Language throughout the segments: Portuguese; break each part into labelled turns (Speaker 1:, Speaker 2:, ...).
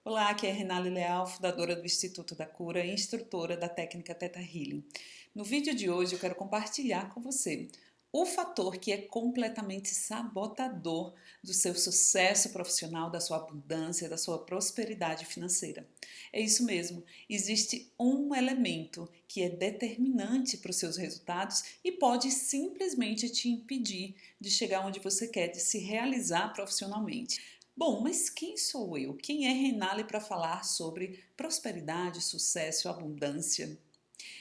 Speaker 1: Olá, aqui é Renale Leal, fundadora do Instituto da Cura e instrutora da técnica Theta Healing. No vídeo de hoje eu quero compartilhar com você o fator que é completamente sabotador do seu sucesso profissional, da sua abundância, da sua prosperidade financeira. É isso mesmo, existe um elemento que é determinante para os seus resultados e pode simplesmente te impedir de chegar onde você quer, de se realizar profissionalmente. Bom, mas quem sou eu? Quem é Renale para falar sobre prosperidade, sucesso, abundância?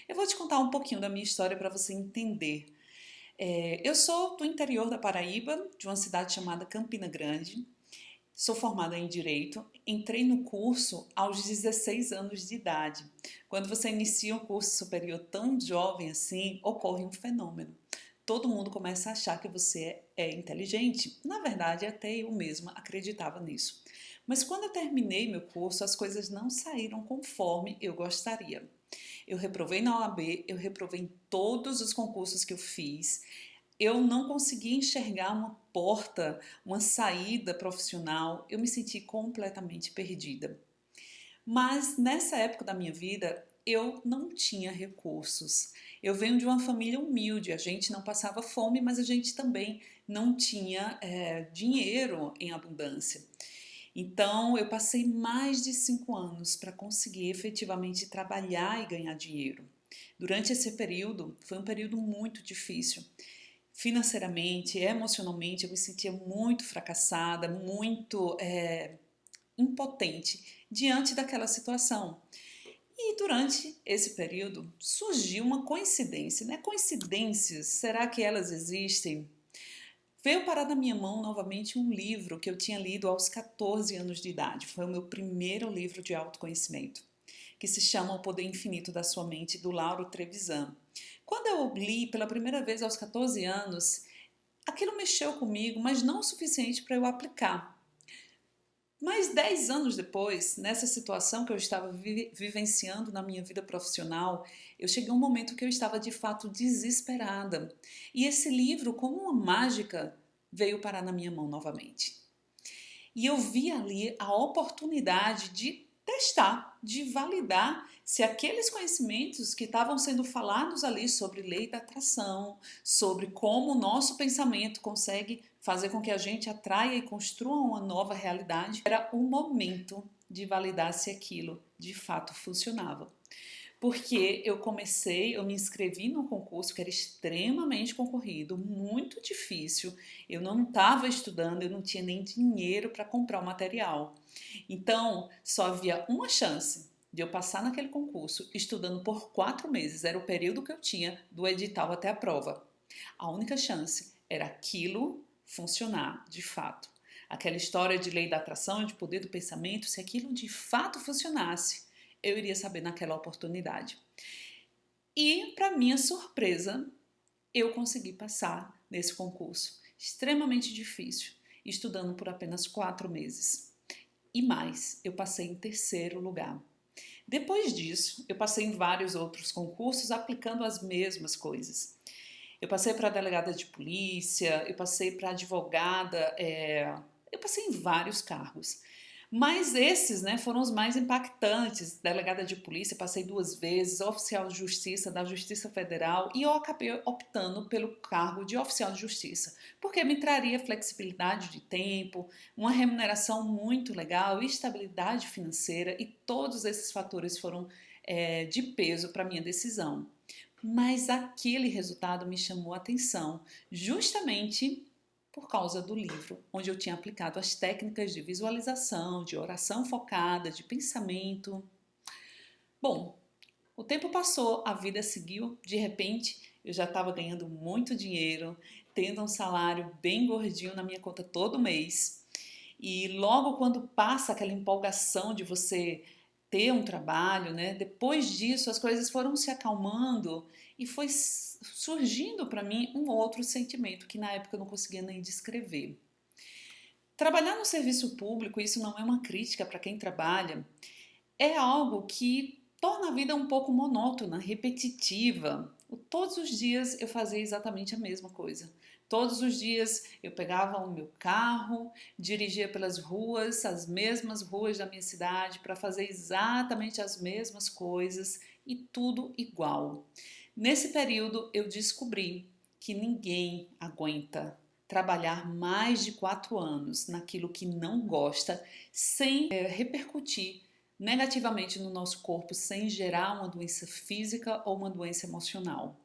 Speaker 1: Eu vou te contar um pouquinho da minha história para você entender. Eu sou do interior da Paraíba, de uma cidade chamada Campina Grande. Sou formada em Direito, entrei no curso aos 16 anos de idade. Quando você inicia um curso superior tão jovem assim, ocorre um fenômeno. Todo mundo começa a achar que você é inteligente. Na verdade, até eu mesma acreditava nisso. Mas quando eu terminei meu curso, as coisas não saíram conforme eu gostaria. Eu reprovei na OAB, eu reprovei em todos os concursos que eu fiz. Eu não conseguia enxergar uma porta, uma saída profissional. Eu me senti completamente perdida. Mas nessa época da minha vida, eu não tinha recursos. Eu venho de uma família humilde, a gente não passava fome, mas a gente também não tinha dinheiro em abundância. Então, eu passei mais de 5 anos para conseguir efetivamente trabalhar e ganhar dinheiro. Durante esse período, foi um período muito difícil. Financeiramente, emocionalmente, eu me sentia muito fracassada, muito impotente diante daquela situação. E durante esse período surgiu uma coincidência, né? Coincidências, será que elas existem? Veio parar na minha mão novamente um livro que eu tinha lido aos 14 anos de idade. Foi o meu primeiro livro de autoconhecimento, que se chama O Poder Infinito da Sua Mente, do Lauro Trevisan. Quando eu li pela primeira vez aos 14 anos, aquilo mexeu comigo, mas não o suficiente para eu aplicar. Mas 10 anos depois, nessa situação que eu estava vivenciando na minha vida profissional, eu cheguei a um momento que eu estava de fato desesperada. E esse livro, como uma mágica, veio parar na minha mão novamente. E eu vi ali a oportunidade de testar, de validar se aqueles conhecimentos que estavam sendo falados ali sobre lei da atração, sobre como o nosso pensamento consegue fazer com que a gente atraia e construa uma nova realidade, era o momento de validar se aquilo de fato funcionava. Porque eu me inscrevi num concurso que era extremamente concorrido, muito difícil. Eu não estava estudando, eu não tinha nem dinheiro para comprar o material. Então, só havia uma chance de eu passar naquele concurso estudando por 4 meses. Era o período que eu tinha do edital até a prova. A única chance era aquilo funcionar de fato. Aquela história de lei da atração, de poder do pensamento, se aquilo de fato funcionasse, eu iria saber naquela oportunidade. E, para minha surpresa, eu consegui passar nesse concurso extremamente difícil, estudando por apenas 4 meses. E mais, eu passei em terceiro lugar. Depois disso, eu passei em vários outros concursos aplicando as mesmas coisas. Eu passei para delegada de polícia, eu passei para advogada, eu passei em vários cargos. Mas esses, né, foram os mais impactantes. Delegada de polícia, passei 2 vezes, oficial de justiça da Justiça Federal, e eu acabei optando pelo cargo de oficial de justiça, porque me traria flexibilidade de tempo, uma remuneração muito legal, estabilidade financeira, e todos esses fatores foram de peso para a minha decisão. Mas aquele resultado me chamou a atenção, justamente por causa do livro, onde eu tinha aplicado as técnicas de visualização, de oração focada, de pensamento. Bom, o tempo passou, a vida seguiu, de repente eu já estava ganhando muito dinheiro, tendo um salário bem gordinho na minha conta todo mês. E logo quando passa aquela empolgação de você ter um trabalho, né? Depois disso as coisas foram se acalmando e foi surgindo para mim um outro sentimento que na época eu não conseguia nem descrever. Trabalhar no serviço público, isso não é uma crítica para quem trabalha, é algo que torna a vida um pouco monótona, repetitiva. Todos os dias eu fazia exatamente a mesma coisa. Todos os dias eu pegava o meu carro, dirigia pelas ruas, as mesmas ruas da minha cidade, para fazer exatamente as mesmas coisas e tudo igual. Nesse período eu descobri que ninguém aguenta trabalhar mais de 4 anos naquilo que não gosta sem repercutir negativamente no nosso corpo, sem gerar uma doença física ou uma doença emocional.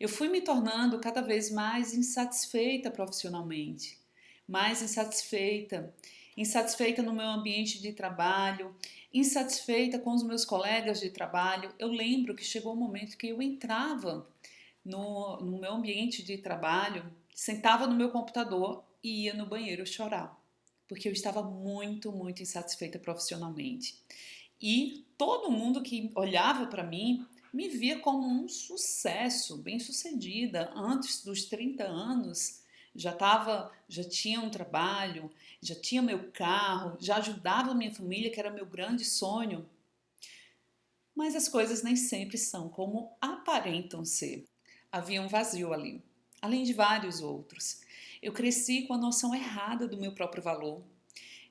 Speaker 1: Eu fui me tornando cada vez mais insatisfeita profissionalmente, mais insatisfeita, insatisfeita no meu ambiente de trabalho, insatisfeita com os meus colegas de trabalho. Eu lembro que chegou um momento que eu entrava no meu ambiente de trabalho, sentava no meu computador e ia no banheiro chorar, porque eu estava muito insatisfeita profissionalmente. E todo mundo que olhava para mim me via como um sucesso, bem-sucedida. Antes dos 30 anos, já tinha um trabalho, já tinha meu carro, já ajudava a minha família, que era meu grande sonho. Mas as coisas nem sempre são como aparentam ser. Havia um vazio ali, além de vários outros. Eu cresci com a noção errada do meu próprio valor.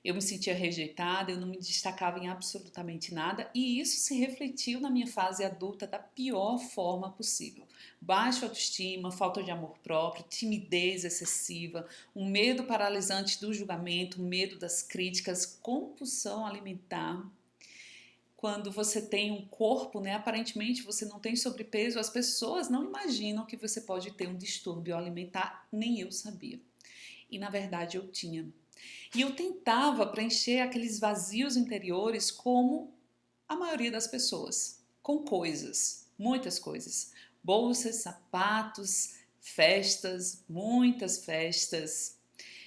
Speaker 1: Eu me sentia rejeitada, eu não me destacava em absolutamente nada e isso se refletiu na minha fase adulta da pior forma possível. Baixa autoestima, falta de amor próprio, timidez excessiva, um medo paralisante do julgamento, medo das críticas, compulsão alimentar. Quando você tem um corpo, né, aparentemente você não tem sobrepeso, as pessoas não imaginam que você pode ter um distúrbio alimentar, nem eu sabia. E na verdade eu tinha. E eu tentava preencher aqueles vazios interiores como a maioria das pessoas, com coisas, muitas coisas. Bolsas, sapatos, festas, muitas festas.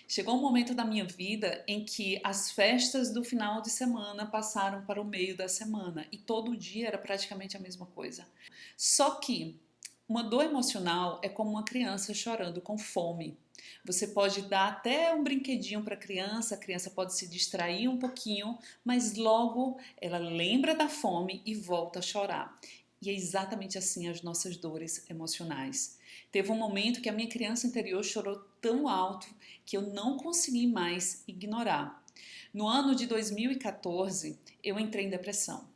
Speaker 1: Chegou um momento da minha vida em que as festas do final de semana passaram para o meio da semana e todo dia era praticamente a mesma coisa. Só que uma dor emocional é como uma criança chorando com fome. Você pode dar até um brinquedinho para a criança pode se distrair um pouquinho, mas logo ela lembra da fome e volta a chorar. E é exatamente assim as nossas dores emocionais. Teve um momento que a minha criança interior chorou tão alto que eu não consegui mais ignorar. No ano de 2014, eu entrei em depressão.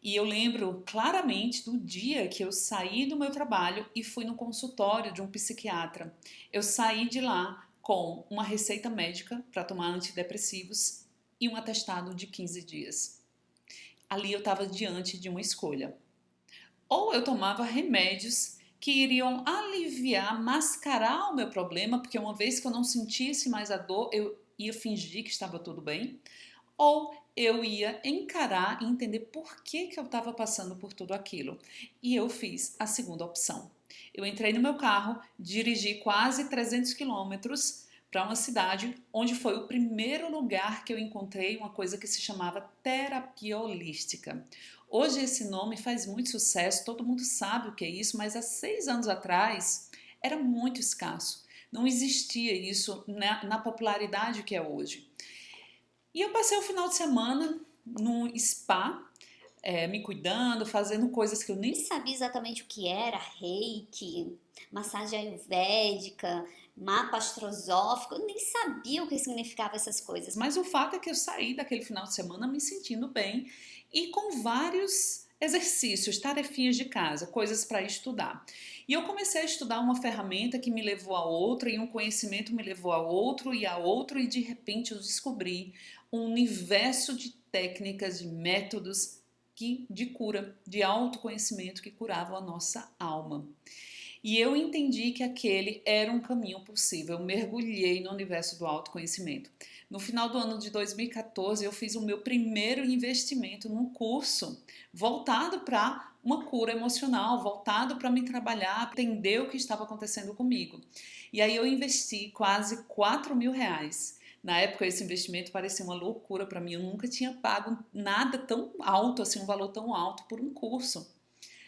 Speaker 1: E eu lembro claramente do dia que eu saí do meu trabalho e fui no consultório de um psiquiatra. Eu saí de lá com uma receita médica para tomar antidepressivos e um atestado de 15 dias. Ali eu estava diante de uma escolha. Ou eu tomava remédios que iriam aliviar, mascarar o meu problema, porque uma vez que eu não sentisse mais a dor, eu ia fingir que estava tudo bem, ou eu ia encarar e entender por que eu estava passando por tudo aquilo. E eu fiz a segunda opção. Eu entrei no meu carro, dirigi quase 300 quilômetros para uma cidade onde foi o primeiro lugar que eu encontrei uma coisa que se chamava terapia holística. Hoje esse nome faz muito sucesso, todo mundo sabe o que é isso, mas há 6 anos atrás era muito escasso. Não existia isso na popularidade que é hoje. E eu passei o final de semana no spa, me cuidando, fazendo coisas que eu nem
Speaker 2: Sabia exatamente o que era reiki, massagem ayurvédica, mapa astrosófico, eu nem sabia o que significava essas coisas.
Speaker 1: Mas o fato é que eu saí daquele final de semana me sentindo bem e com vários exercícios, tarefinhas de casa, coisas para estudar. E eu comecei a estudar uma ferramenta que me levou a outra, e um conhecimento me levou a outro e a outro, e de repente eu descobri um universo de técnicas, de métodos de cura, de autoconhecimento que curavam a nossa alma. E eu entendi que aquele era um caminho possível. Eu mergulhei no universo do autoconhecimento. No final do ano de 2014, eu fiz o meu primeiro investimento num curso voltado para uma cura emocional, voltado para me trabalhar, entender o que estava acontecendo comigo. E aí eu investi quase 4 mil reais. Na época, esse investimento parecia uma loucura para mim. Eu nunca tinha pago nada tão alto, assim, um valor tão alto por um curso.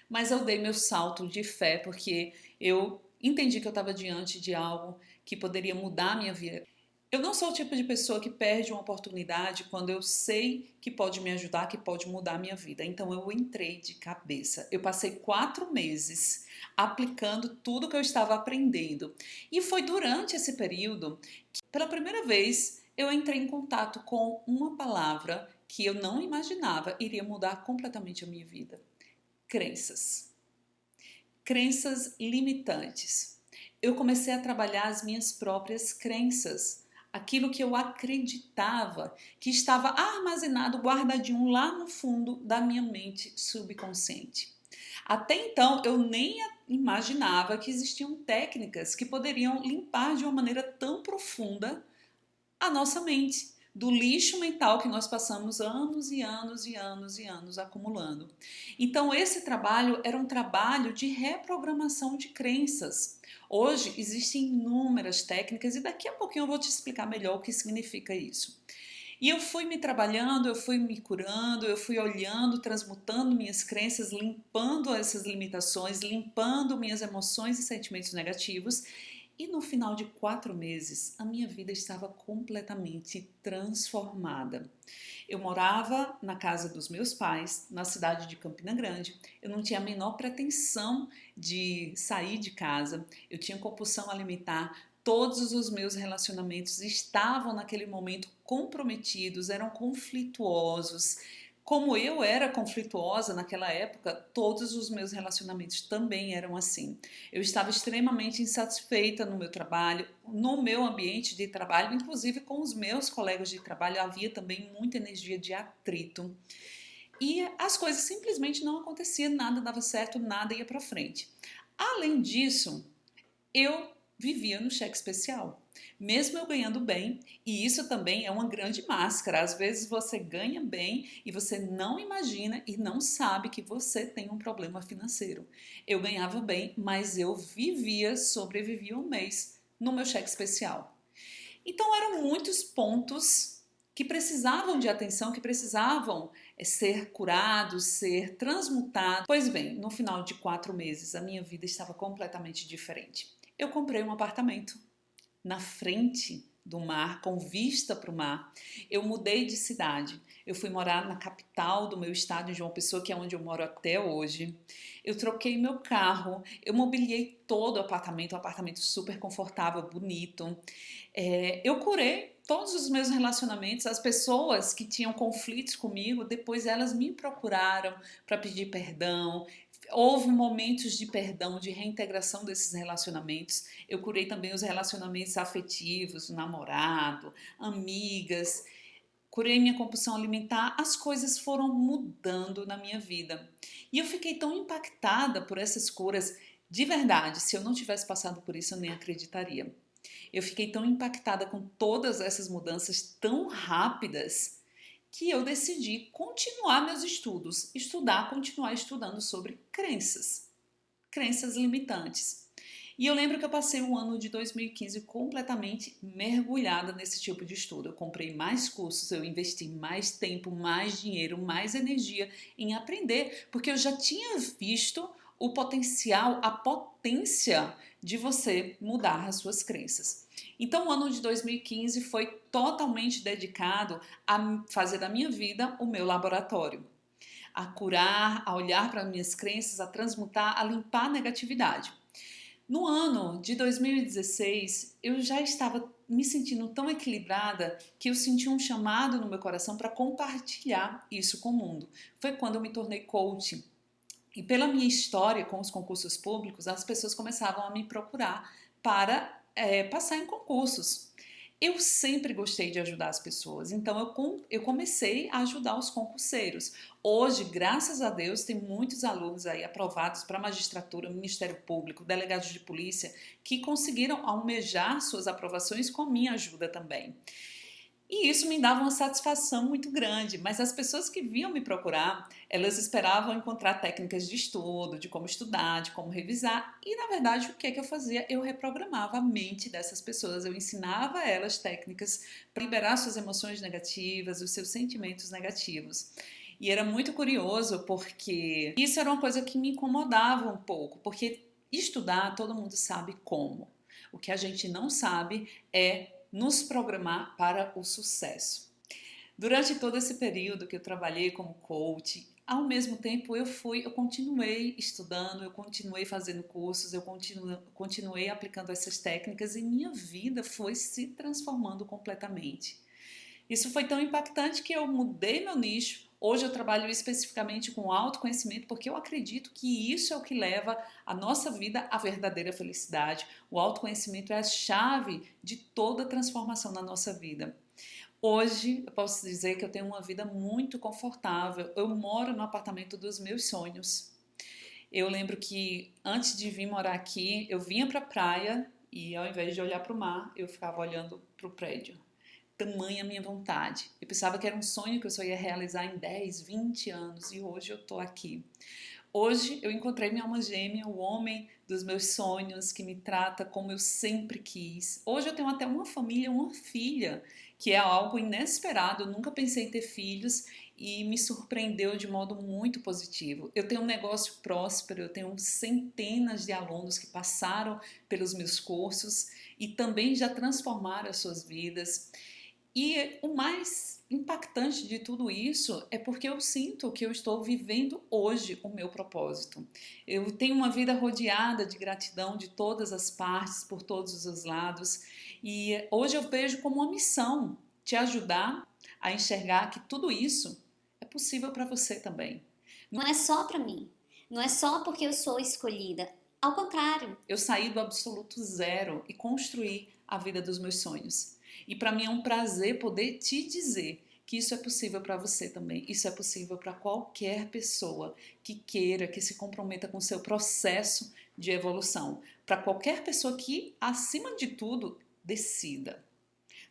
Speaker 1: Mas eu dei meu salto de fé porque eu entendi que eu estava diante de algo que poderia mudar a minha vida. Eu não sou o tipo de pessoa que perde uma oportunidade quando eu sei que pode me ajudar, que pode mudar a minha vida. Então eu entrei de cabeça. Eu passei 4 meses aplicando tudo que eu estava aprendendo. E foi durante esse período que, pela primeira vez, eu entrei em contato com uma palavra que eu não imaginava iria mudar completamente a minha vida: crenças. Crenças limitantes. Eu comecei a trabalhar as minhas próprias crenças, aquilo que eu acreditava que estava armazenado, guardadinho lá no fundo da minha mente subconsciente. Até então eu nem imaginava que existiam técnicas que poderiam limpar de uma maneira tão profunda a nossa mente, do lixo mental que nós passamos anos e anos e anos e anos acumulando. Então esse trabalho era um trabalho de reprogramação de crenças. Hoje existem inúmeras técnicas e daqui a pouquinho eu vou te explicar melhor o que significa isso. E eu fui me trabalhando, eu fui me curando, eu fui olhando, transmutando minhas crenças, limpando essas limitações, limpando minhas emoções e sentimentos negativos. E no final de 4 meses, a minha vida estava completamente transformada. Eu morava na casa dos meus pais, na cidade de Campina Grande. Eu não tinha a menor pretensão de sair de casa. Eu tinha compulsão alimentar. Todos os meus relacionamentos estavam naquele momento comprometidos, eram conflituosos. Como eu era conflituosa naquela época, todos os meus relacionamentos também eram assim. Eu estava extremamente insatisfeita no meu trabalho, no meu ambiente de trabalho, inclusive com os meus colegas de trabalho, havia também muita energia de atrito. E as coisas simplesmente não aconteciam, nada dava certo, nada ia para frente. Além disso, eu vivia no cheque especial, mesmo eu ganhando bem, e isso também é uma grande máscara. Às vezes você ganha bem e você não imagina e não sabe que você tem um problema financeiro. Eu ganhava bem, mas eu sobrevivia um mês no meu cheque especial. Então eram muitos pontos que precisavam de atenção, que precisavam ser curados, ser transmutados. Pois bem, no final de 4 meses, a minha vida estava completamente diferente. Eu comprei um apartamento na frente do mar, com vista para o mar. Eu mudei de cidade. Eu fui morar na capital do meu estado, de João Pessoa, que é onde eu moro até hoje. Eu troquei meu carro, eu mobiliei todo o apartamento, um apartamento super confortável, bonito. Eu curei todos os meus relacionamentos, as pessoas que tinham conflitos comigo, depois elas me procuraram para pedir perdão. Houve momentos de perdão, de reintegração desses relacionamentos. Eu curei também os relacionamentos afetivos, namorado, amigas. Curei minha compulsão alimentar. As coisas foram mudando na minha vida. E eu fiquei tão impactada por essas curas. De verdade, se eu não tivesse passado por isso, eu nem acreditaria. Eu fiquei tão impactada com todas essas mudanças tão rápidas que eu decidi continuar meus estudos, continuar estudando sobre crenças, crenças limitantes. E eu lembro que eu passei o ano de 2015 completamente mergulhada nesse tipo de estudo. Eu comprei mais cursos, eu investi mais tempo, mais dinheiro, mais energia em aprender, porque eu já tinha visto o potencial, a potência de você mudar as suas crenças. Então, o ano de 2015 foi totalmente dedicado a fazer da minha vida o meu laboratório, a curar, a olhar para minhas crenças, a transmutar, a limpar a negatividade. No ano de 2016, eu já estava me sentindo tão equilibrada que eu senti um chamado no meu coração para compartilhar isso com o mundo. Foi quando eu me tornei coach. E pela minha história com os concursos públicos, as pessoas começavam a me procurar para passar em concursos. Eu sempre gostei de ajudar as pessoas, então eu comecei a ajudar os concurseiros. Hoje, graças a Deus, tem muitos alunos aí aprovados para magistratura, Ministério Público, delegados de polícia, que conseguiram almejar suas aprovações com minha ajuda também. E isso me dava uma satisfação muito grande, mas as pessoas que vinham me procurar, elas esperavam encontrar técnicas de estudo, de como estudar, de como revisar, e na verdade o que é que eu fazia? Eu reprogramava a mente dessas pessoas, eu ensinava a elas técnicas para liberar suas emoções negativas, os seus sentimentos negativos. E era muito curioso porque isso era uma coisa que me incomodava um pouco, porque estudar todo mundo sabe como. O que a gente não sabe é nos programar para o sucesso. Durante todo esse período que eu trabalhei como coach, ao mesmo tempo eu continuei estudando, eu continuei fazendo cursos, eu continuei aplicando essas técnicas e minha vida foi se transformando completamente. Isso foi tão impactante que eu mudei meu nicho. Hoje eu trabalho especificamente com autoconhecimento porque eu acredito que isso é o que leva a nossa vida à verdadeira felicidade. O autoconhecimento é a chave de toda transformação na nossa vida. Hoje eu posso dizer que eu tenho uma vida muito confortável. Eu moro no apartamento dos meus sonhos. Eu lembro que antes de vir morar aqui, eu vinha para a praia e ao invés de olhar para o mar, eu ficava olhando para o prédio. Tamanha minha vontade. Eu pensava que era um sonho que eu só ia realizar em 10, 20 anos e hoje eu estou aqui. Hoje eu encontrei minha alma gêmea, o homem dos meus sonhos, que me trata como eu sempre quis. Hoje eu tenho até uma família, uma filha, que é algo inesperado. Eu nunca pensei em ter filhos e me surpreendeu de modo muito positivo. Eu tenho um negócio próspero, eu tenho centenas de alunos que passaram pelos meus cursos e também já transformaram as suas vidas. E o mais impactante de tudo isso é porque eu sinto que eu estou vivendo hoje o meu propósito. Eu tenho uma vida rodeada de gratidão de todas as partes, por todos os lados, e hoje eu vejo como uma missão te ajudar a enxergar que tudo isso é possível para você também.
Speaker 2: Não é só para mim, não é só porque eu sou escolhida. Ao contrário,
Speaker 1: Eu saí do absoluto zero e construí a vida dos meus sonhos. E para mim é um prazer poder te dizer que isso é possível para você também. Isso é possível para qualquer pessoa que queira, que se comprometa com o seu processo de evolução. Para qualquer pessoa que, acima de tudo, decida.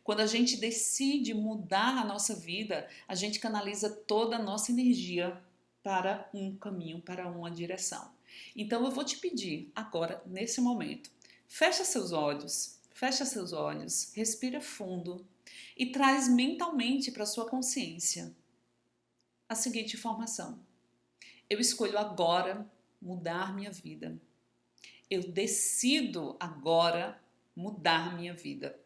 Speaker 1: Quando a gente decide mudar a nossa vida, a gente canaliza toda a nossa energia para um caminho, para uma direção. Então eu vou te pedir agora, nesse momento, fecha seus olhos, respira fundo e traz mentalmente para sua consciência a seguinte informação: eu escolho agora mudar minha vida. Eu decido agora mudar minha vida.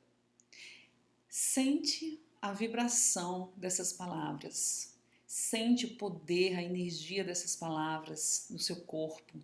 Speaker 1: Sente a vibração dessas palavras. Sente o poder, a energia dessas palavras no seu corpo.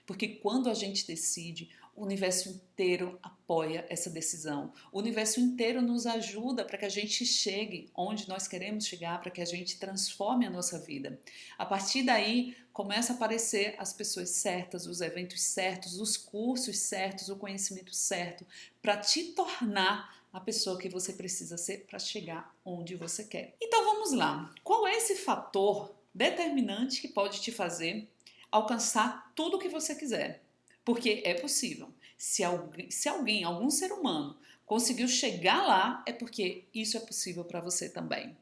Speaker 1: Porque quando a gente decide, o universo inteiro apoia essa decisão. O universo inteiro nos ajuda para que a gente chegue onde nós queremos chegar, para que a gente transforme a nossa vida. A partir daí, começa a aparecer as pessoas certas, os eventos certos, os cursos certos, o conhecimento certo, para te tornar a pessoa que você precisa ser para chegar onde você quer. Então vamos lá. Qual é esse fator determinante que pode te fazer alcançar tudo o que você quiser? Porque é possível. Se alguém, algum ser humano, conseguiu chegar lá, é porque isso é possível para você também.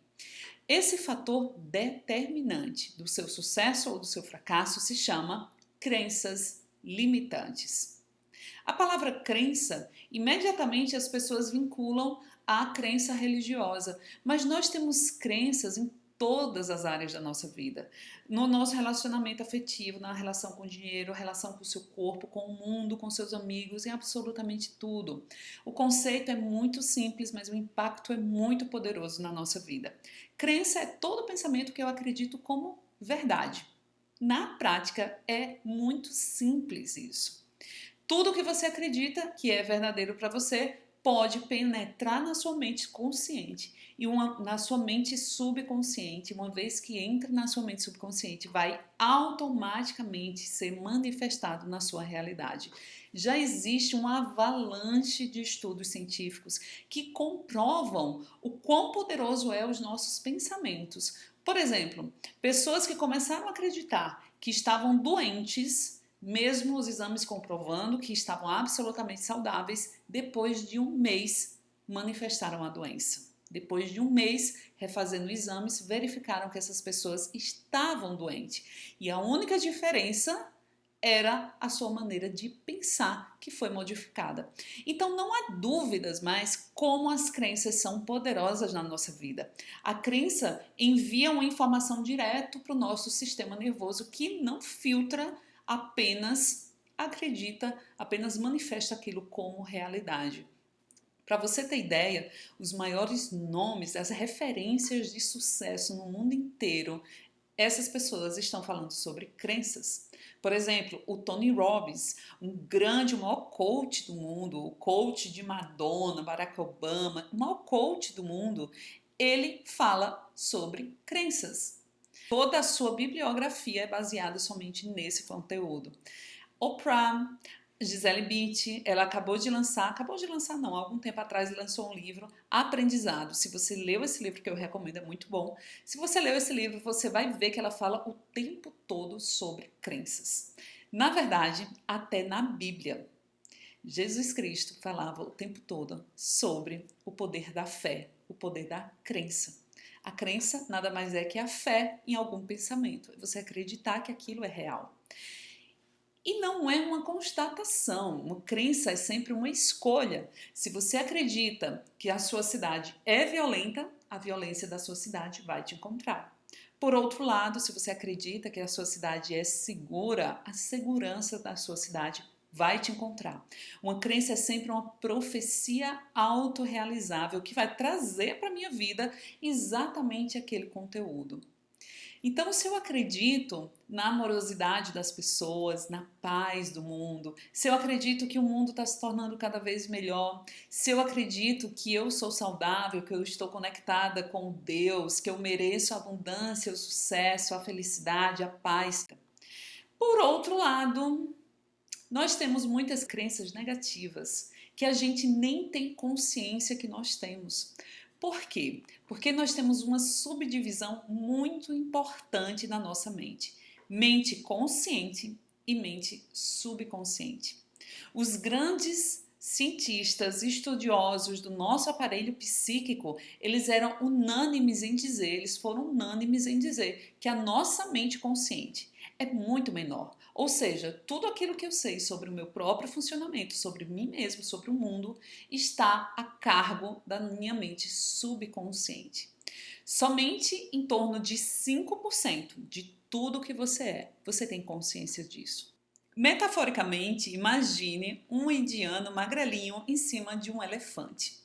Speaker 1: Esse fator determinante do seu sucesso ou do seu fracasso se chama crenças limitantes. A palavra crença, imediatamente as pessoas vinculam à crença religiosa, mas nós temos crenças em todas as áreas da nossa vida. No nosso relacionamento afetivo, na relação com o dinheiro, relação com o seu corpo, com o mundo, com seus amigos, em absolutamente tudo. O conceito é muito simples, mas o impacto é muito poderoso na nossa vida. Crença é todo pensamento que eu acredito como verdade. Na prática, é muito simples isso. Tudo que você acredita que é verdadeiro para você pode penetrar na sua mente consciente e na sua mente subconsciente. Uma vez que entra na sua mente subconsciente, vai automaticamente ser manifestado na sua realidade. Já existe uma avalanche de estudos científicos que comprovam o quão poderoso é os nossos pensamentos. Por exemplo, pessoas que começaram a acreditar que estavam doentes, mesmo os exames comprovando que estavam absolutamente saudáveis, depois de um mês manifestaram a doença. Depois de um mês refazendo exames, verificaram que essas pessoas estavam doentes. E a única diferença era a sua maneira de pensar que foi modificada. Então não há dúvidas mais como as crenças são poderosas na nossa vida. A crença envia uma informação direto para o nosso sistema nervoso que não filtra, apenas acredita, apenas manifesta aquilo como realidade. Para você ter ideia, os maiores nomes, as referências de sucesso no mundo inteiro, essas pessoas estão falando sobre crenças. Por exemplo, o Tony Robbins, o maior coach do mundo, o coach de Madonna, Barack Obama, o maior coach do mundo, ele fala sobre crenças. Toda a sua bibliografia é baseada somente nesse conteúdo. Oprah, Gisele Bündchen, ela acabou de lançar não, há algum tempo atrás lançou um livro, Aprendizado. Se você leu esse livro, que eu recomendo, é muito bom. Se você leu esse livro, você vai ver que ela fala o tempo todo sobre crenças. Na verdade, até na Bíblia, Jesus Cristo falava o tempo todo sobre o poder da fé, o poder da crença. A crença nada mais é que a fé em algum pensamento, é você acreditar que aquilo é real. E não é uma constatação, uma crença é sempre uma escolha. Se você acredita que a sua cidade é violenta, a violência da sua cidade vai te encontrar. Por outro lado, se você acredita que a sua cidade é segura, a segurança da sua cidade vai te encontrar. Uma crença é sempre uma profecia autorrealizável que vai trazer para a minha vida exatamente aquele conteúdo. Então, se eu acredito na amorosidade das pessoas, na paz do mundo, se eu acredito que o mundo está se tornando cada vez melhor, se eu acredito que eu sou saudável, que eu estou conectada com Deus, que eu mereço a abundância, o sucesso, a felicidade, a paz. Por outro lado, nós temos muitas crenças negativas que a gente nem tem consciência que nós temos. Por quê? Porque nós temos uma subdivisão muito importante na nossa mente. Mente consciente e mente subconsciente. Os grandes cientistas, estudiosos do nosso aparelho psíquico, eles foram unânimes em dizer que a nossa mente consciente é muito menor. Ou seja, tudo aquilo que eu sei sobre o meu próprio funcionamento, sobre mim mesmo, sobre o mundo, está a cargo da minha mente subconsciente. Somente em torno de 5% de tudo que você tem consciência disso. Metaforicamente, imagine um indiano magrelinho em cima de um elefante.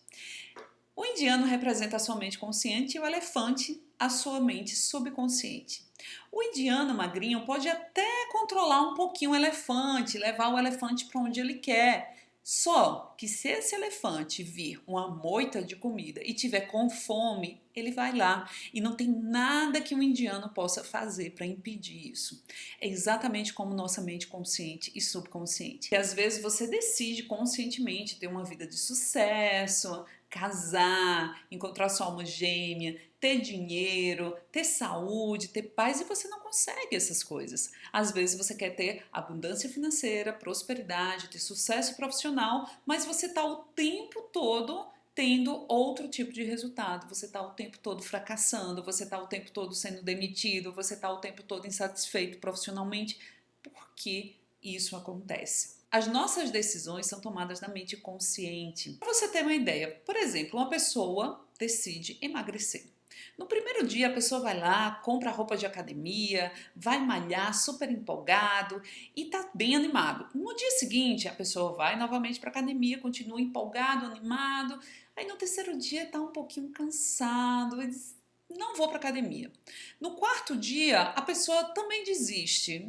Speaker 1: O indiano representa a sua mente consciente e o elefante a sua mente subconsciente. O indiano magrinho pode até controlar um pouquinho o elefante, levar o elefante para onde ele quer. Só que se esse elefante vir uma moita de comida e tiver com fome, ele vai lá e não tem nada que o indiano possa fazer para impedir isso. É exatamente como nossa mente consciente e subconsciente. E às vezes você decide conscientemente ter uma vida de sucesso, casar, encontrar sua alma gêmea, ter dinheiro, ter saúde, ter paz e você não consegue essas coisas. Às vezes você quer ter abundância financeira, prosperidade, ter sucesso profissional, mas você está o tempo todo tendo outro tipo de resultado. Você está o tempo todo fracassando, você está o tempo todo sendo demitido, você está o tempo todo insatisfeito profissionalmente. Por que isso acontece? As nossas decisões são tomadas na mente consciente. Para você ter uma ideia, por exemplo, uma pessoa decide emagrecer. No primeiro dia a pessoa vai lá, compra roupa de academia, vai malhar super empolgado e tá bem animado. No dia seguinte a pessoa vai novamente para a academia, continua empolgado, animado. Aí no terceiro dia tá um pouquinho cansado e diz, não vou para academia. No quarto dia a pessoa também desiste.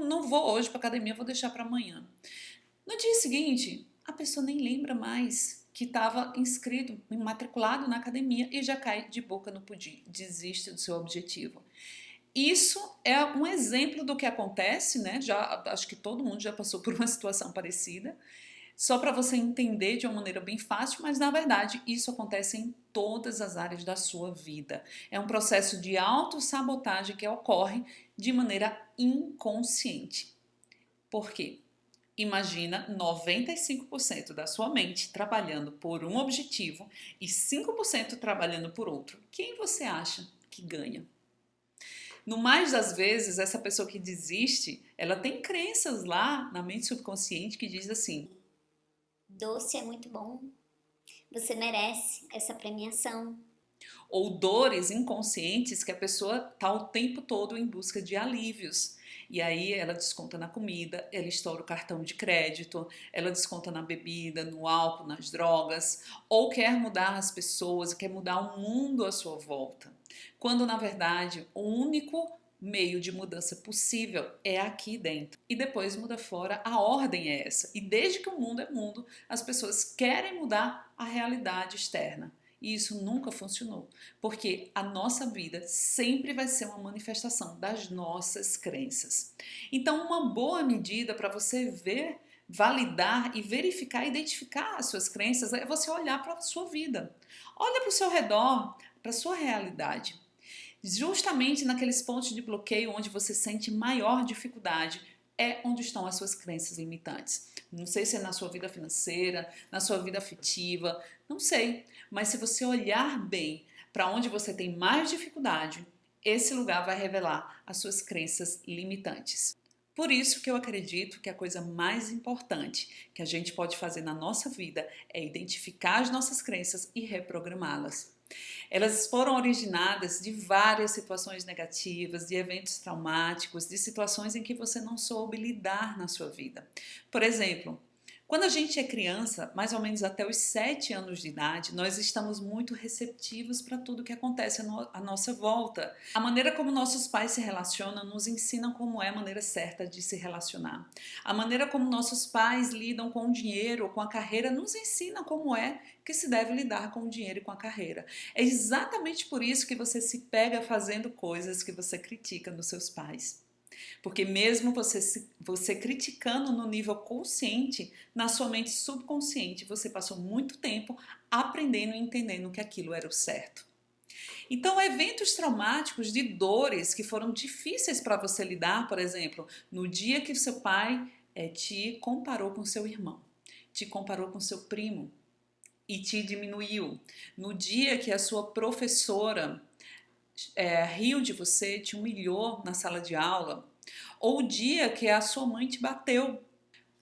Speaker 1: Não vou hoje para academia, vou deixar para amanhã. No dia seguinte a pessoa nem lembra mais que estava inscrito, matriculado na academia e já cai de boca no pudim, desiste do seu objetivo. Isso é um exemplo do que acontece, né? Acho que todo mundo já passou por uma situação parecida, só para você entender de uma maneira bem fácil, mas na verdade isso acontece em todas as áreas da sua vida. É um processo de autossabotagem que ocorre de maneira inconsciente. Por quê? Imagina 95% da sua mente trabalhando por um objetivo e 5% trabalhando por outro. Quem você acha que ganha? No mais das vezes, essa pessoa que desiste, ela tem crenças lá na mente subconsciente que diz assim:
Speaker 2: doce é muito bom, você merece essa premiação.
Speaker 1: Ou dores inconscientes que a pessoa está o tempo todo em busca de alívios. E aí ela desconta na comida, ela estoura o cartão de crédito, ela desconta na bebida, no álcool, nas drogas, ou quer mudar as pessoas, quer mudar o mundo à sua volta. Quando na verdade o único meio de mudança possível é aqui dentro. E depois muda fora, a ordem é essa. E desde que o mundo é mundo, as pessoas querem mudar a realidade externa. E isso nunca funcionou, porque a nossa vida sempre vai ser uma manifestação das nossas crenças. Então, uma boa medida para você ver, validar e verificar, identificar as suas crenças é você olhar para a sua vida. Olha para o seu redor, para a sua realidade. Justamente naqueles pontos de bloqueio onde você sente maior dificuldade, é onde estão as suas crenças limitantes. Não sei se é na sua vida financeira, na sua vida afetiva, não sei. Mas se você olhar bem para onde você tem mais dificuldade, esse lugar vai revelar as suas crenças limitantes. Por isso que eu acredito que a coisa mais importante que a gente pode fazer na nossa vida é identificar as nossas crenças e reprogramá-las. Elas foram originadas de várias situações negativas, de eventos traumáticos, de situações em que você não soube lidar na sua vida. Por exemplo, quando a gente é criança, mais ou menos até os 7 anos de idade, nós estamos muito receptivos para tudo que acontece à nossa volta. A maneira como nossos pais se relacionam nos ensinam como é a maneira certa de se relacionar. A maneira como nossos pais lidam com o dinheiro ou com a carreira nos ensina como é que se deve lidar com o dinheiro e com a carreira. É exatamente por isso que você se pega fazendo coisas que você critica nos seus pais. Porque mesmo você criticando no nível consciente, na sua mente subconsciente, você passou muito tempo aprendendo e entendendo que aquilo era o certo. Então, eventos traumáticos de dores que foram difíceis para você lidar, por exemplo, no dia que seu pai te comparou com seu irmão, te comparou com seu primo e te diminuiu, no dia que a sua professora riu de você, te humilhou na sala de aula, ou o dia que a sua mãe te bateu.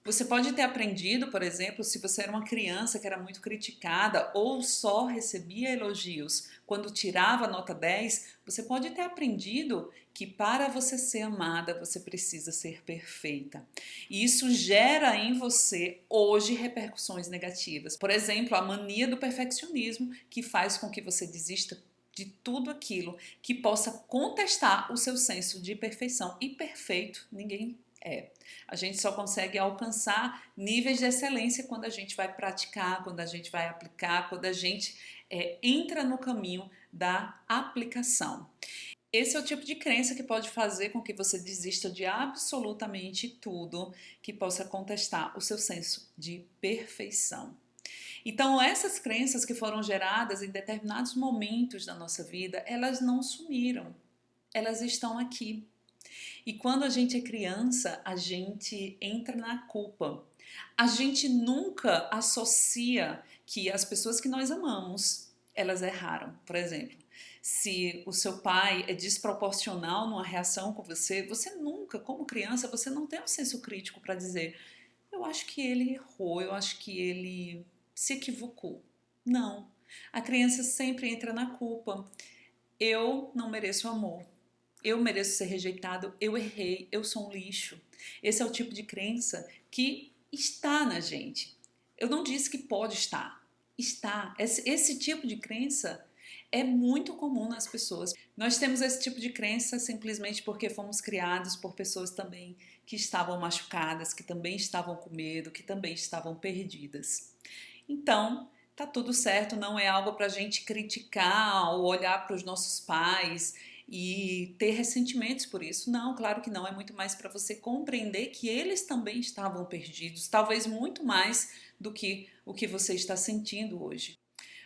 Speaker 1: Você pode ter aprendido, por exemplo, se você era uma criança que era muito criticada ou só recebia elogios quando tirava nota 10, você pode ter aprendido que para você ser amada, você precisa ser perfeita. E isso gera em você hoje repercussões negativas. Por exemplo, a mania do perfeccionismo, que faz com que você desista de tudo aquilo que possa contestar o seu senso de perfeição. E perfeito ninguém é. A gente só consegue alcançar níveis de excelência quando a gente vai praticar, quando a gente vai aplicar, quando a gente entra no caminho da aplicação. Esse é o tipo de crença que pode fazer com que você desista de absolutamente tudo que possa contestar o seu senso de perfeição. Então, essas crenças que foram geradas em determinados momentos da nossa vida, elas não sumiram, elas estão aqui. E quando a gente é criança, a gente entra na culpa. A gente nunca associa que as pessoas que nós amamos, elas erraram. Por exemplo, se o seu pai é desproporcional numa reação com você, você nunca, como criança, você não tem um senso crítico para dizer: eu acho que ele errou, eu acho que ele se equivocou. Não. A criança sempre entra na culpa. Eu não mereço amor. Eu mereço ser rejeitado. Eu errei. Eu sou um lixo. Esse é o tipo de crença que está na gente. Eu não disse que pode estar. Está. Esse tipo de crença é muito comum nas pessoas. Nós temos esse tipo de crença simplesmente porque fomos criados por pessoas também que estavam machucadas, que também estavam com medo, que também estavam perdidas. Então, tá tudo certo, não é algo para a gente criticar ou olhar para os nossos pais e ter ressentimentos por isso. Não, claro que não, é muito mais para você compreender que eles também estavam perdidos, talvez muito mais do que o que você está sentindo hoje.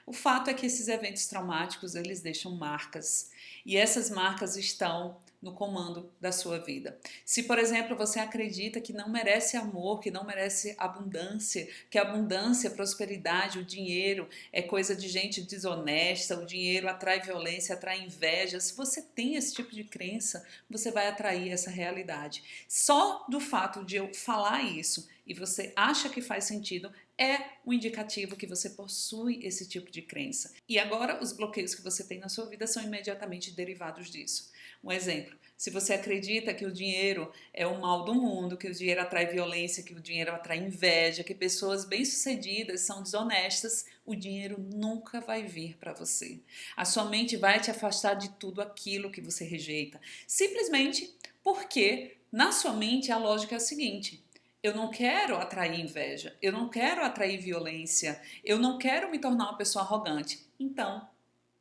Speaker 1: O fato é que esses eventos traumáticos, eles deixam marcas, e essas marcas estão no comando da sua vida. Se, por exemplo, você acredita que não merece amor, que não merece abundância, que a abundância, a prosperidade, o dinheiro é coisa de gente desonesta, o dinheiro atrai violência, atrai inveja, se você tem esse tipo de crença, você vai atrair essa realidade. Só do fato de eu falar isso e você acha que faz sentido, é um indicativo que você possui esse tipo de crença. E agora os bloqueios que você tem na sua vida são imediatamente derivados disso. Um exemplo. Se você acredita que o dinheiro é o mal do mundo, que o dinheiro atrai violência, que o dinheiro atrai inveja, que pessoas bem-sucedidas são desonestas, o dinheiro nunca vai vir para você. A sua mente vai te afastar de tudo aquilo que você rejeita. Simplesmente porque na sua mente a lógica é a seguinte: eu não quero atrair inveja, eu não quero atrair violência, eu não quero me tornar uma pessoa arrogante. Então,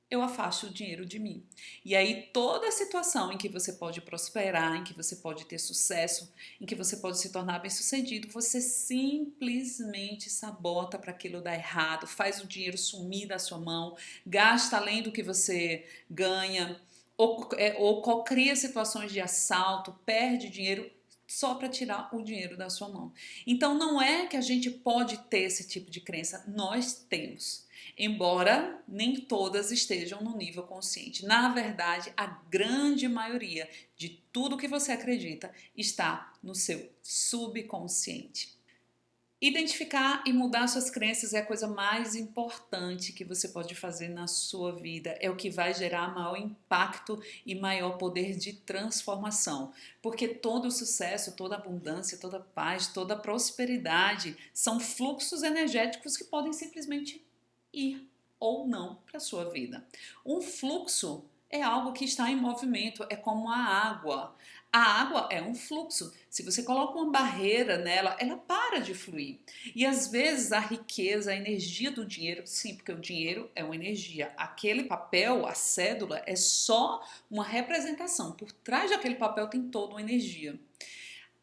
Speaker 1: eu afasto o dinheiro de mim. E aí toda a situação em que você pode prosperar, em que você pode ter sucesso, em que você pode se tornar bem-sucedido, você simplesmente sabota para aquilo dar errado, faz o dinheiro sumir da sua mão, gasta além do que você ganha, ou cria situações de assalto, perde dinheiro só para tirar o dinheiro da sua mão. Então não é que a gente pode ter esse tipo de crença, nós temos. Embora nem todas estejam no nível consciente. Na verdade, a grande maioria de tudo que você acredita está no seu subconsciente. Identificar e mudar suas crenças é a coisa mais importante que você pode fazer na sua vida. É o que vai gerar maior impacto e maior poder de transformação. Porque todo sucesso, toda abundância, toda paz, toda prosperidade são fluxos energéticos que podem simplesmente ir ou não para a sua vida. Um fluxo é algo que está em movimento, é como a água. A água é um fluxo. Se você coloca uma barreira nela, ela para de fluir. E às vezes a riqueza, a energia do dinheiro, sim, porque o dinheiro é uma energia. Aquele papel, a cédula, é só uma representação. Por trás daquele papel tem toda uma energia.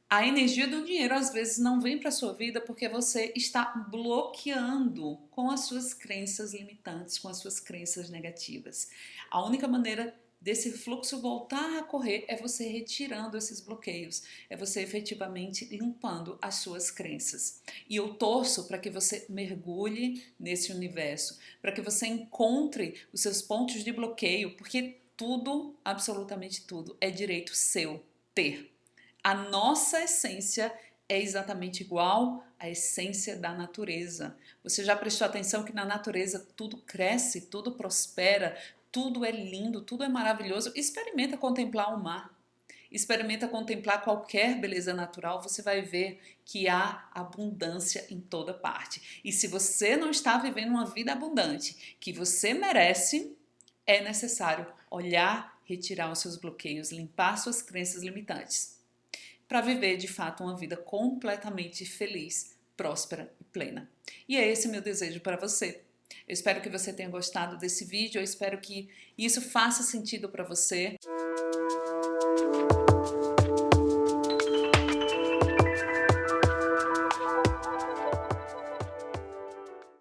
Speaker 1: A energia do dinheiro às vezes não vem para a sua vida porque você está bloqueando com as suas crenças limitantes, com as suas crenças negativas. A única maneira desse fluxo voltar a correr é você retirando esses bloqueios, é você efetivamente limpando as suas crenças. E eu torço para que você mergulhe nesse universo, para que você encontre os seus pontos de bloqueio, porque tudo, absolutamente tudo, é direito seu ter. A nossa essência é exatamente igual à essência da natureza. Você já prestou atenção que na natureza tudo cresce, tudo prospera, tudo é lindo, tudo é maravilhoso? Experimenta contemplar o mar. Experimenta contemplar qualquer beleza natural, você vai ver que há abundância em toda parte. E se você não está vivendo uma vida abundante que você merece, é necessário olhar, retirar os seus bloqueios, limpar suas crenças limitantes, para viver de fato uma vida completamente feliz, próspera e plena. E é esse o meu desejo para você. Eu espero que você tenha gostado desse vídeo, eu espero que isso faça sentido para você.